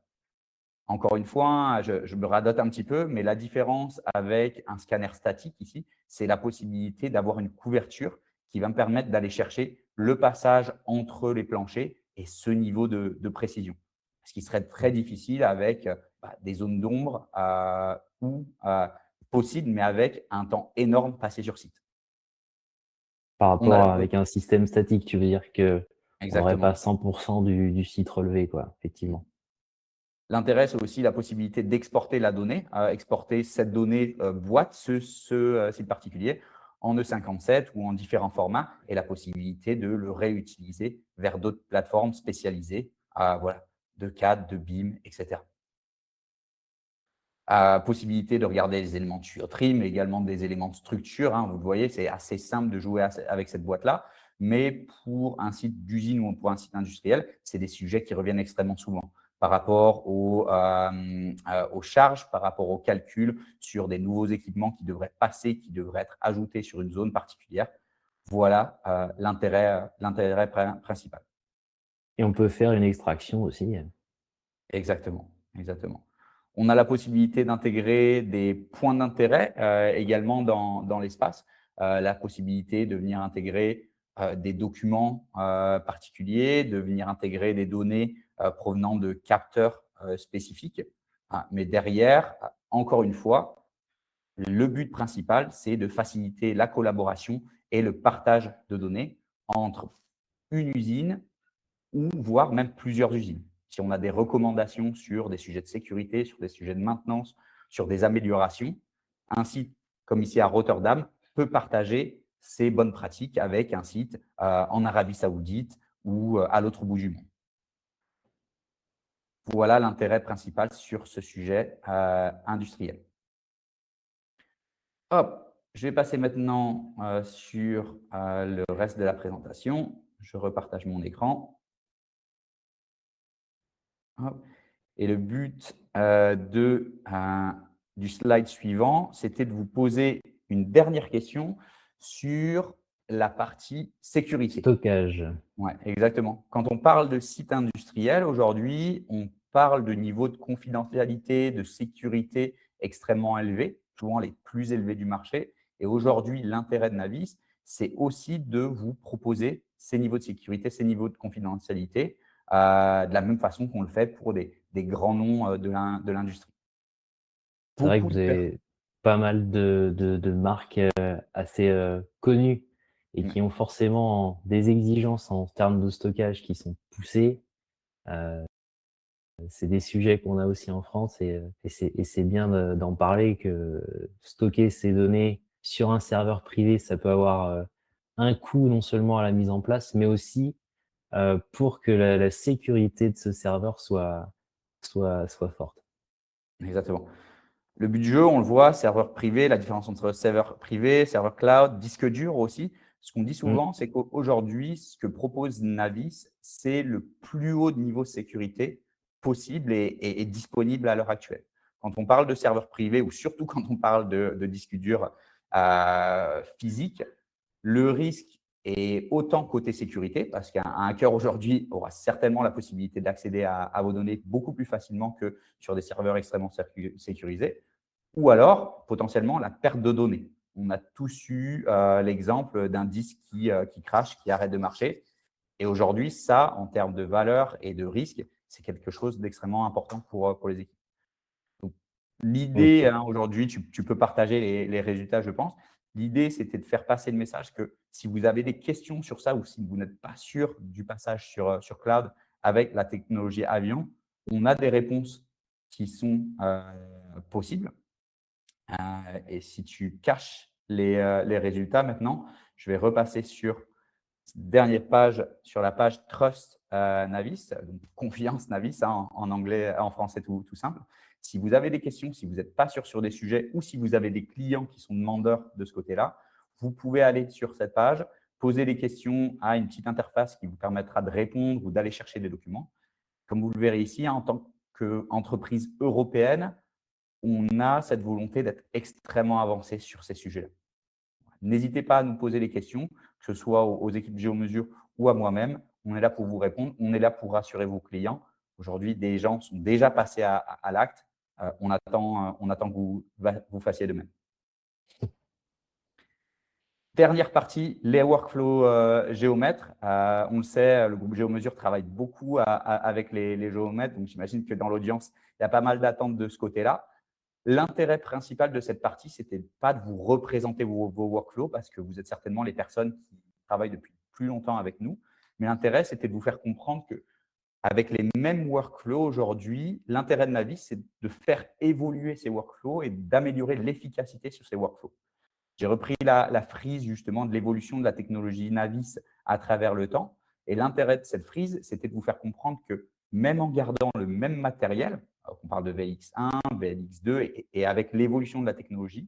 Encore une fois, je me radote un petit peu, mais la différence avec un scanner statique ici, c'est la possibilité d'avoir une couverture qui va me permettre d'aller chercher le passage entre les planchers et ce niveau de précision. Ce qui serait très difficile avec des zones d'ombre ou possible, mais avec un temps énorme passé sur site. Par On a rapport la à avec un système statique, tu veux dire qu'on n'aurait pas Exactement. 100 du site relevé, quoi, effectivement. L'intérêt, c'est aussi la possibilité d'exporter la donnée, exporter cette donnée boîte, ce site particulier, en E57 ou en différents formats, et la possibilité de le réutiliser vers d'autres plateformes spécialisées, voilà, de CAD, de BIM, etc. Possibilité de regarder les éléments de tuyauterie, mais également des éléments de structure. Vous le voyez, c'est assez simple de jouer avec cette boîte-là. Mais pour un site d'usine ou pour un site industriel, c'est des sujets qui reviennent extrêmement souvent. par rapport aux charges, par rapport aux calculs sur des nouveaux équipements qui devraient passer, qui devraient être ajoutés sur une zone particulière. Voilà l'intérêt principal. Et on peut faire une extraction aussi. Exactement, exactement. On a la possibilité d'intégrer des points d'intérêt également dans l'espace, la possibilité de venir intégrer des documents particuliers, de venir intégrer des données provenant de capteurs spécifiques. Mais derrière, encore une fois, le but principal, c'est de faciliter la collaboration et le partage de données entre une usine ou voire même plusieurs usines. Si on a des recommandations sur des sujets de sécurité, sur des sujets de maintenance, sur des améliorations, un site comme ici à Rotterdam peut partager ses bonnes pratiques avec un site en Arabie Saoudite ou à l'autre bout du monde. Voilà l'intérêt principal sur ce sujet industriel. Hop, je vais passer maintenant sur le reste de la présentation. Je repartage mon écran. Hop. Et le but du slide suivant, c'était de vous poser une dernière question sur la partie sécurité. Stockage. Ouais, exactement. Quand on parle de site industriel, aujourd'hui, on parle de niveau de confidentialité, de sécurité extrêmement élevé, souvent les plus élevés du marché. Et aujourd'hui, l'intérêt de Navis, c'est aussi de vous proposer ces niveaux de sécurité, ces niveaux de confidentialité, de la même façon qu'on le fait pour des grands noms de l'industrie. C'est vrai que Beaucoup vous de personnes. avez pas mal de marques assez connues et qui ont forcément des exigences en termes de stockage qui sont poussées. Heu, c'est des sujets qu'on a aussi en France et c'est bien d'en parler que stocker ces données sur un serveur privé, ça peut avoir un coût non seulement à la mise en place, mais aussi pour que la sécurité de ce serveur soit forte. Exactement. Le but du jeu, on le voit, serveur privé, la différence entre serveur privé, serveur cloud, disque dur aussi. Ce qu'on dit Mmh. souvent, c'est qu'aujourd'hui, ce que propose Navis, c'est le plus haut niveau de sécurité possible et disponible à l'heure actuelle. Quand on parle de serveur privé ou surtout quand on parle de disque dur physique, le risque est autant côté sécurité, parce qu'un hacker aujourd'hui aura certainement la possibilité d'accéder à vos données beaucoup plus facilement que sur des serveurs extrêmement sécurisés, ou alors potentiellement la perte de données. On a tous eu l'exemple d'un disque qui crache, qui arrête de marcher. Et aujourd'hui, ça, en termes de valeur et de risque, c'est quelque chose d'extrêmement important pour les équipes. Donc, l'idée, OK. aujourd'hui, tu peux partager les résultats, je pense. L'idée, c'était de faire passer le message que si vous avez des questions sur ça ou si vous n'êtes pas sûr du passage sur cloud avec la technologie Avion, on a des réponses qui sont possibles. Et si tu caches les résultats maintenant, je vais repasser sur cette dernière page, sur la page Trust Navis, donc confiance Navis en anglais, en français tout simple. Si vous avez des questions, si vous n'êtes pas sûr sur des sujets ou si vous avez des clients qui sont demandeurs de ce côté-là, vous pouvez aller sur cette page, poser des questions à une petite interface qui vous permettra de répondre ou d'aller chercher des documents. Comme vous le verrez ici, en tant qu'entreprise européenne, on a cette volonté d'être extrêmement avancé sur ces sujets-là. N'hésitez pas à nous poser des questions, que ce soit aux équipes Géomesure ou à moi-même. On est là pour vous répondre. On est là pour rassurer vos clients. Aujourd'hui, des gens sont déjà passés à l'acte. On attend que vous fassiez de même. Dernière partie, les workflows géomètres. On le sait, le groupe Géomesure travaille beaucoup avec les géomètres. Donc, j'imagine que dans l'audience, il y a pas mal d'attentes de ce côté-là. L'intérêt principal de cette partie, c'était pas de vous représenter vos workflows parce que vous êtes certainement les personnes qui travaillent depuis plus longtemps avec nous. Mais l'intérêt, c'était de vous faire comprendre qu'avec les mêmes workflows aujourd'hui, l'intérêt de Navis, c'est de faire évoluer ces workflows et d'améliorer l'efficacité sur ces workflows. J'ai repris la frise justement de l'évolution de la technologie Navis à travers le temps. Et l'intérêt de cette frise, c'était de vous faire comprendre que même en gardant le même matériel, on parle de VLX1, VLX2, et avec l'évolution de la technologie,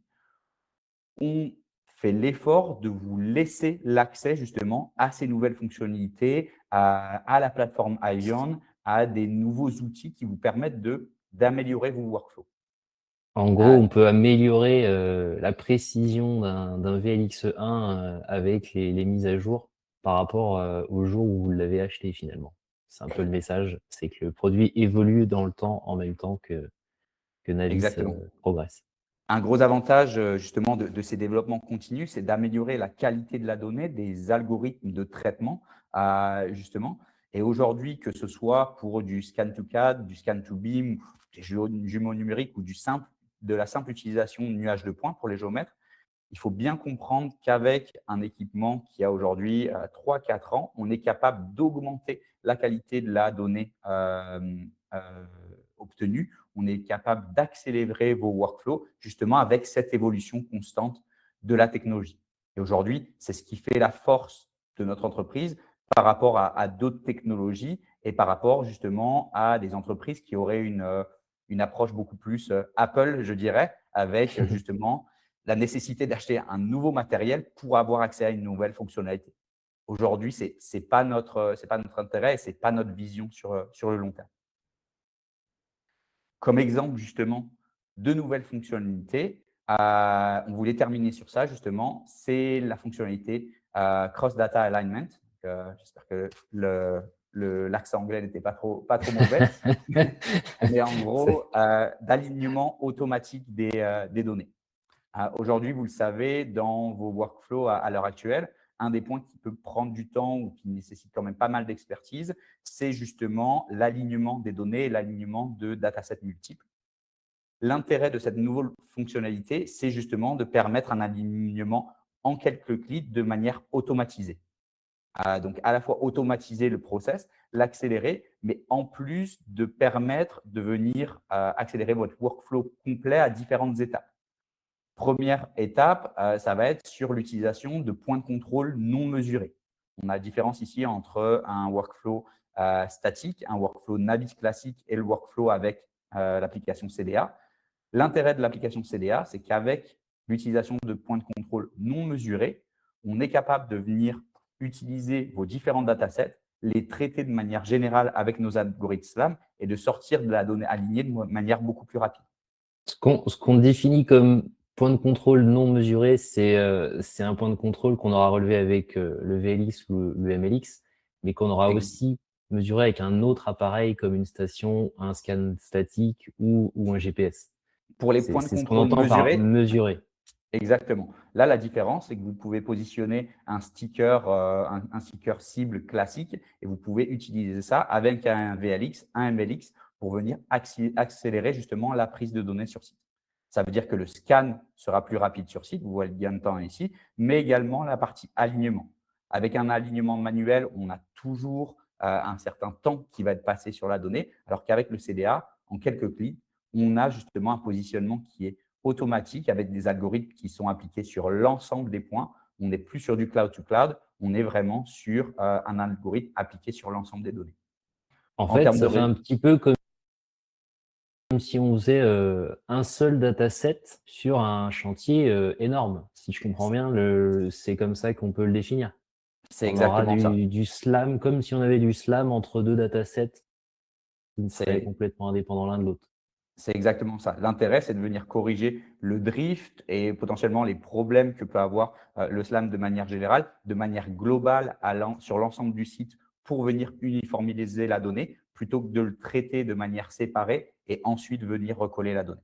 on fait l'effort de vous laisser l'accès justement à ces nouvelles fonctionnalités, à la plateforme Ion, à des nouveaux outils qui vous permettent d'améliorer vos workflows. En gros, Ah, on peut améliorer, la précision d'un VLX1, avec les mises à jour par rapport, au jour où vous l'avez acheté finalement. C'est un peu le message, c'est que le produit évolue dans le temps en même temps que Navis, exactement. progresse. Un gros avantage, justement de ces développements continus, c'est d'améliorer la qualité de la donnée, des algorithmes de traitement, justement. Et aujourd'hui, que ce soit pour du scan to CAD, du scan to BIM, des jumeaux numériques ou de la simple utilisation de nuages de points pour les géomètres, il faut bien comprendre qu'avec un équipement qui a aujourd'hui 3-4 ans, on est capable d'augmenter la qualité de la donnée obtenue. On est capable d'accélérer vos workflows justement avec cette évolution constante de la technologie. Et aujourd'hui, c'est ce qui fait la force de notre entreprise par rapport à d'autres technologies et par rapport justement à des entreprises qui auraient une approche beaucoup plus Apple, je dirais, avec justement la nécessité d'acheter un nouveau matériel pour avoir accès à une nouvelle fonctionnalité. Aujourd'hui, ce n'est pas, pas notre intérêt et ce n'est pas notre vision sur le long terme. Comme exemple justement de nouvelles fonctionnalités, on voulait terminer sur ça justement, c'est la fonctionnalité Cross Data Alignment. J'espère que l'accent anglais n'était pas trop mauvais, mais en C'est gros, d'alignement automatique des données. Aujourd'hui, vous le savez, dans vos workflows à l'heure actuelle, un des points qui peut prendre du temps ou qui nécessite quand même pas mal d'expertise, c'est justement l'alignement des données et l'alignement de datasets multiples. L'intérêt de cette nouvelle fonctionnalité, c'est justement de permettre un alignement en quelques clics de manière automatisée. Donc, à la fois automatiser le process, l'accélérer, mais en plus de permettre de venir accélérer votre workflow complet à différentes étapes. Première étape, ça va être sur l'utilisation de points de contrôle non mesurés. On a la différence ici entre un workflow statique, un workflow Navis classique et le workflow avec l'application CDA. L'intérêt de l'application CDA, c'est qu'avec l'utilisation de points de contrôle non mesurés, on est capable de venir utiliser vos différents datasets, les traiter de manière générale avec nos algorithmes SLAM et de sortir de la donnée alignée de manière beaucoup plus rapide. ce qu'on définit comme point de contrôle non mesuré, c'est un point de contrôle qu'on aura relevé avec, le VLX ou le MLX, mais qu'on aura aussi mesuré avec un autre appareil comme une station, un scan statique ou un GPS. Pour les C'est points de c'est ce qu'on contrôle entend par mesurés, mesurer. exactement. Là, la différence, c'est que vous pouvez positionner un sticker, un sticker cible classique et vous pouvez utiliser ça avec un VLX, un MLX pour venir accélérer justement la prise de données sur site. Ça veut dire que le scan sera plus rapide sur site, vous voyez le gain de temps ici, mais également la partie alignement. Avec un alignement manuel, on a toujours un certain temps qui va être passé sur la donnée, alors qu'avec le CDA, en quelques clics, on a justement un positionnement qui est automatique avec des algorithmes qui sont appliqués sur l'ensemble des points. On n'est plus sur du cloud to cloud, on est vraiment sur un algorithme appliqué sur l'ensemble des données. En En fait, termes de ça fait un petit peu comme si on faisait, un seul dataset sur un chantier, énorme. Si je comprends bien, c'est comme ça qu'on peut le définir. c'est On aura exactement ça. du SLAM, comme si on avait du SLAM entre 2 datasets qui seraient C'est complètement indépendants l'un de l'autre. C'est exactement ça. L'intérêt, c'est de venir corriger le drift et potentiellement les problèmes que peut avoir le SLAM de manière générale, de manière globale sur l'ensemble du site pour venir uniformiser la donnée plutôt que de le traiter de manière séparée et ensuite venir recoller la donnée.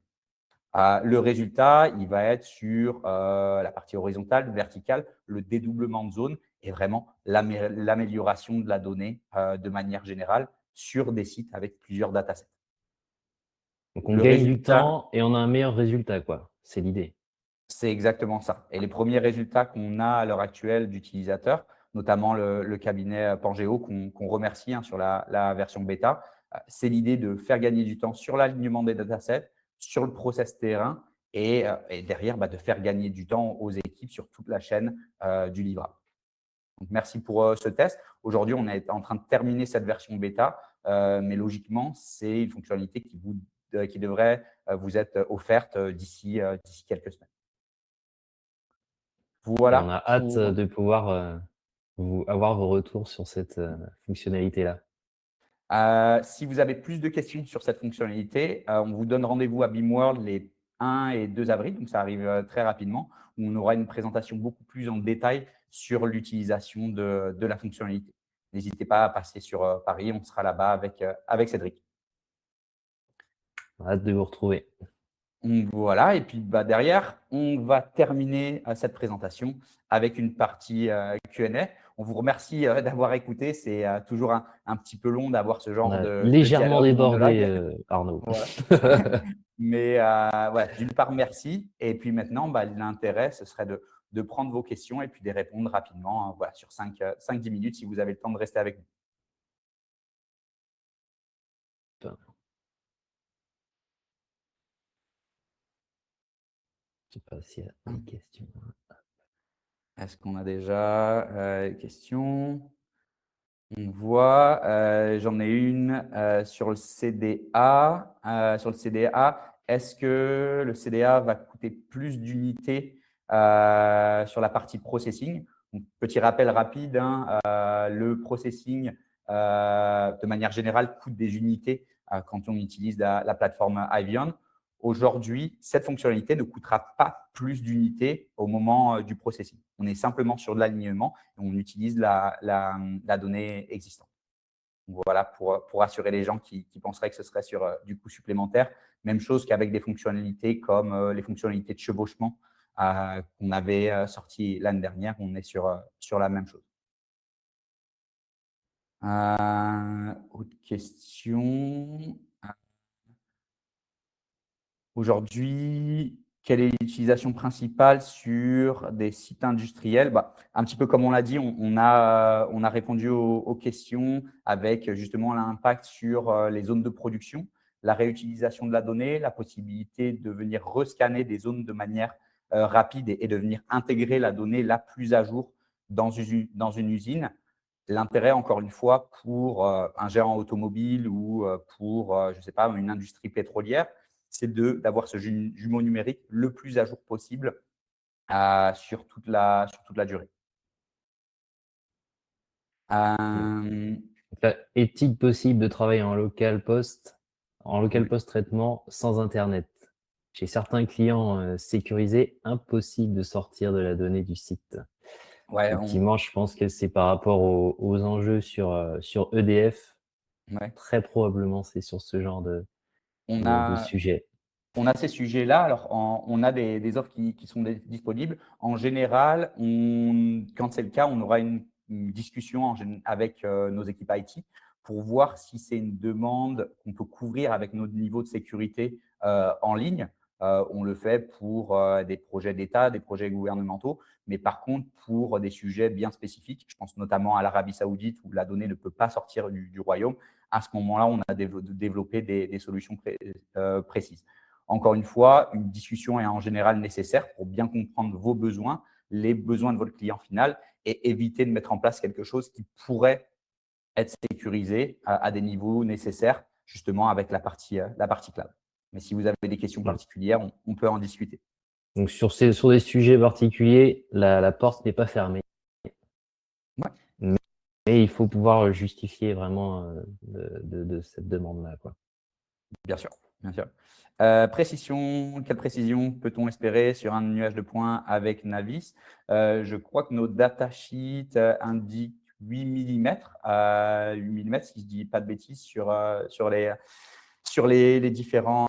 Le résultat, il va être sur la partie horizontale, verticale, le dédoublement de zone et vraiment l'amélioration de la donnée de manière générale sur des sites avec plusieurs datasets. Donc on Le gagne du résultat, temps et on a un meilleur résultat, quoi. C'est l'idée. c'est exactement ça. Et les premiers résultats qu'on a à l'heure actuelle d'utilisateurs, notamment le cabinet Pangeo qu'on remercie sur la version bêta, c'est l'idée de faire gagner du temps sur l'alignement des datasets, sur le process terrain et derrière de faire gagner du temps aux équipes sur toute la chaîne du livrable. Donc, merci pour ce test. Aujourd'hui, on est en train de terminer cette version bêta, mais logiquement, c'est une fonctionnalité qui devrait vous être offerte d'ici quelques semaines. Et on a Voilà hâte, pour… de pouvoir, avoir vos retours sur cette, fonctionnalité-là. Si vous avez plus de questions sur cette fonctionnalité, on vous donne rendez-vous à BIMworld les 1 et 2 avril, donc ça arrive très rapidement, où on aura une présentation beaucoup plus en détail sur l'utilisation de la fonctionnalité. N'hésitez pas à passer sur Paris, on sera là-bas avec Cédric. Hâte de vous retrouver. Voilà, et puis derrière, on va terminer cette présentation avec une partie Q&A. On vous remercie d'avoir écouté. C'est toujours un petit peu long d'avoir ce On genre a de légèrement dialogue ou débordé, monologue. Arnaud. Voilà. Mais voilà, d'une part, merci. Et puis maintenant, l'intérêt, ce serait de prendre vos questions et puis de les répondre rapidement, voilà, sur 5-10 minutes si vous avez le temps de rester avec nous. Je sais pas s'il y a des questions. Est-ce qu'on a déjà des questions? On voit, j'en ai une sur le CDA. Est-ce que le CDA va coûter plus d'unités sur la partie processing? Donc, petit rappel rapide, hein, le processing, de manière générale, coûte des unités quand on utilise la plateforme Ivion. Aujourd'hui, cette fonctionnalité ne coûtera pas plus d'unités au moment du processing. On est simplement sur de l'alignement et on utilise la donnée existante. Donc voilà, pour rassurer les gens qui penseraient que ce serait sur du coût supplémentaire. Même chose qu'avec des fonctionnalités comme les fonctionnalités de chevauchement qu'on avait sorties l'année dernière. On est sur la même chose. Autre question. Aujourd'hui, quelle est l'utilisation principale sur des sites industriels? Un petit peu comme on l'a dit, on a répondu aux questions avec justement l'impact sur les zones de production, la réutilisation de la donnée, la possibilité de venir rescanner des zones de manière rapide et de venir intégrer la donnée la plus à jour dans une usine. L'intérêt, encore une fois, pour un géant automobile ou pour, je ne sais pas, une industrie pétrolière, c'est d'avoir ce jumeau numérique le plus à jour possible sur toute la durée. Donc là, est-il possible de travailler en local post-traitement sans Internet? Chez certains clients sécurisés, impossible de sortir de la donnée du site. Ouais, Effectivement, je pense que c'est par rapport aux enjeux sur EDF. ouais. Très probablement, c'est sur ce genre de On a, sujet. On a ces sujets-là. Alors, on a des offres qui sont disponibles. En général, quand c'est le cas, on aura une discussion avec nos équipes IT pour voir si c'est une demande qu'on peut couvrir avec notre niveau de sécurité en ligne. On le fait pour des projets d'État, des projets gouvernementaux, mais par contre, pour des sujets bien spécifiques, je pense notamment à l'Arabie Saoudite où la donnée ne peut pas sortir du royaume. À ce moment-là, on a développé des solutions précises. Encore une fois, une discussion est en général nécessaire pour bien comprendre vos besoins, les besoins de votre client final et éviter de mettre en place quelque chose qui pourrait être sécurisé à des niveaux nécessaires, justement avec la partie cloud. Mais si vous avez des questions particulières, on peut en discuter. Donc sur des sujets particuliers, la porte n'est pas fermée. Ouais. Mais il faut pouvoir justifier vraiment de cette demande-là, quoi. Bien sûr, bien sûr. Quelle précision peut-on espérer sur un nuage de points avec Navis? Je crois que nos datasheets indiquent 8 millimètres, 8 millimètres, si je ne dis pas de bêtises, sur les différents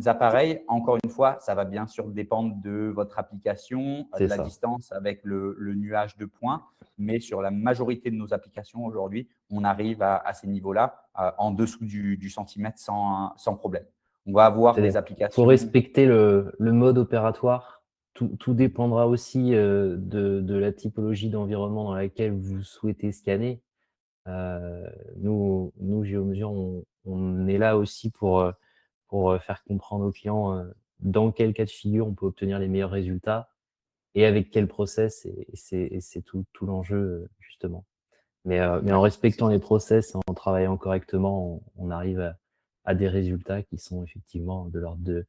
appareils. Encore une fois, ça va bien sûr dépendre de votre application, de la distance avec le nuage de points. Mais sur la majorité de nos applications aujourd'hui, on arrive à ces niveaux-là, en dessous du centimètre sans problème. On va avoir des applications… Il faut respecter le mode opératoire. Tout dépendra aussi de la typologie d'environnement dans laquelle vous souhaitez scanner. Nous, GeoMesure, on est là aussi pour faire comprendre aux clients dans quel cas de figure on peut obtenir les meilleurs résultats et avec quel process, et c'est tout l'enjeu, justement. Mais en respectant les process, en travaillant correctement, on arrive à des résultats qui sont effectivement de l'ordre de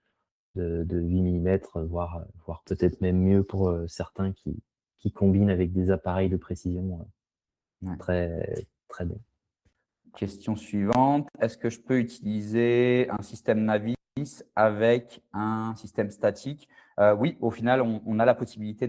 8 millimètres, voire peut-être même mieux pour certains qui combinent avec des appareils de précision très, très bons. Question suivante. Est-ce que je peux utiliser un système Navis avec un système statique? Oui, au final, on a la possibilité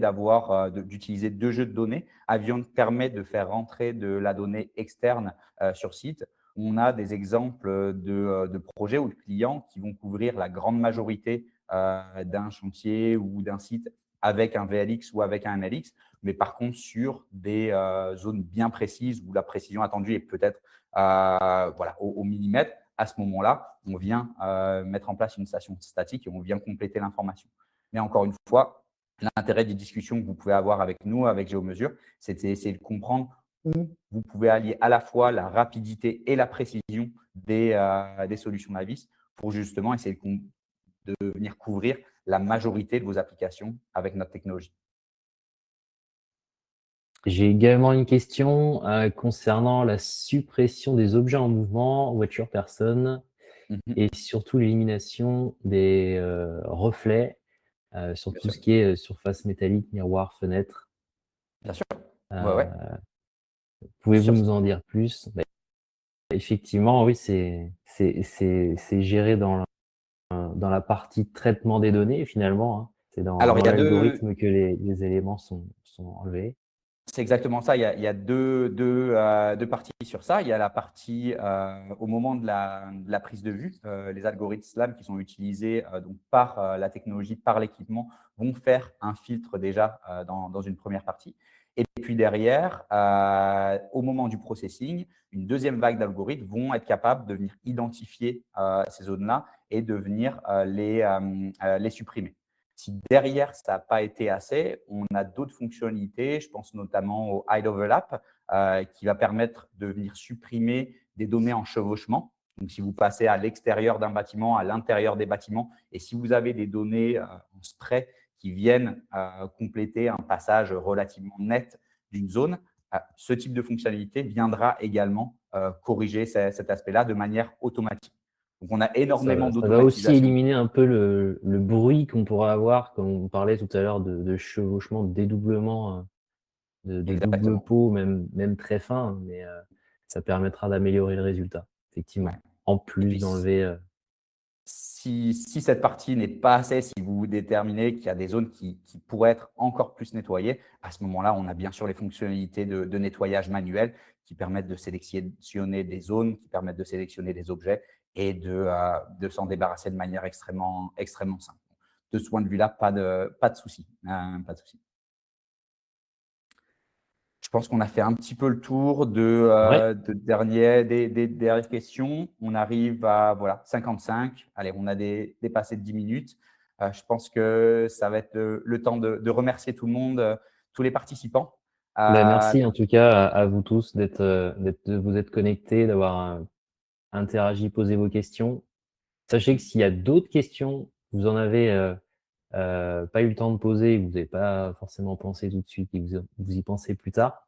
d'utiliser 2 jeux de données. Avion permet de faire rentrer de la donnée externe sur site. On a des exemples de projets ou de clients qui vont couvrir la grande majorité d'un chantier ou d'un site avec un VLX ou avec un MLX. Mais par contre, sur des zones bien précises où la précision attendue est peut-être voilà, au millimètre, à ce moment-là, on vient mettre en place une station statique et on vient compléter l'information. Mais encore une fois, l'intérêt des discussions que vous pouvez avoir avec nous, avec GeoMesure, c'est d'essayer de comprendre où vous pouvez allier à la fois la rapidité et la précision des solutions Navis pour justement essayer de venir couvrir la majorité de vos applications avec notre technologie. J'ai également une question concernant la suppression des objets en mouvement, voiture, personne, et surtout l'élimination des reflets sur Bien tout sûr. ce qui est surface métallique, miroir, fenêtre. Bien sûr. Ouais, ouais. Euh, Pouvez-vous Sur nous en dire plus? Effectivement, oui, c'est géré dans la partie traitement des données finalement, hein. C'est Alors, dans il y a deux, l'algorithme que les éléments sont enlevés. C'est exactement ça. Il y a deux parties sur ça. Il y a la partie au moment de la prise de vue. Les algorithmes SLAM qui sont utilisés donc par la technologie, par l'équipement, vont faire un filtre déjà dans une première partie. Et puis derrière, au moment du processing, une deuxième vague d'algorithmes vont être capables de venir identifier ces zones-là et de venir les supprimer. Si derrière, ça n'a pas été assez, on a d'autres fonctionnalités. Je pense notamment au hide overlap qui va permettre de venir supprimer des données en chevauchement. Donc, si vous passez à l'extérieur d'un bâtiment, à l'intérieur des bâtiments, et si vous avez des données en spray qui viennent compléter un passage relativement net d'une zone, ce type de fonctionnalité viendra également corriger cet aspect-là de manière automatique. Donc, on a énormément Ça va aussi d'automatisation. éliminer un peu le bruit qu'on pourrait avoir quand on parlait tout à l'heure de chevauchement, de dédoublement, de double Exactement. pot, même très fin, mais ça permettra d'améliorer le résultat, Ouais. effectivement. En Et plus puis, d'enlever si cette partie n'est pas assez, si vous déterminez qu'il y a des zones qui pourraient être encore plus nettoyées, à ce moment-là, on a bien sûr les fonctionnalités de nettoyage manuel qui permettent de sélectionner des zones, qui permettent de sélectionner des objets et de s'en débarrasser de manière extrêmement simple. De ce point de vue-là, pas de souci. Pas de souci. Je pense qu'on a fait un petit peu le tour ouais, des dernières questions. On arrive à voilà, 55. Allez, on a dépassé de 10 minutes. Je pense que ça va être le temps de remercier tout le monde, tous les participants. Euh, merci en tout cas à vous tous de vous être connectés, d'avoir interagi, posé vos questions. Sachez que s'il y a d'autres questions, vous en avez pas eu le temps de poser, vous n'avez pas forcément pensé tout de suite et vous y pensez plus tard.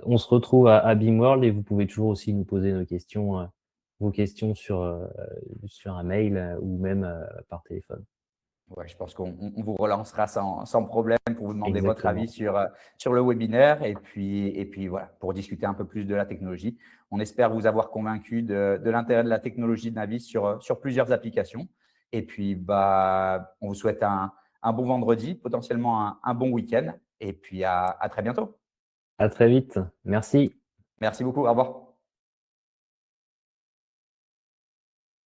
On se retrouve à Beamworld et vous pouvez toujours aussi nous poser vos questions sur un mail ou même par téléphone. Ouais, je pense qu'on vous relancera sans problème pour vous demander votre avis Exactement. sur le webinaire et puis voilà, pour discuter un peu plus de la technologie. On espère vous avoir convaincu de l'intérêt de la technologie de Navis sur plusieurs applications. Et puis, on vous souhaite un bon vendredi, potentiellement un bon week-end. Et puis, à très bientôt. À très vite. Merci. Merci beaucoup. Au revoir.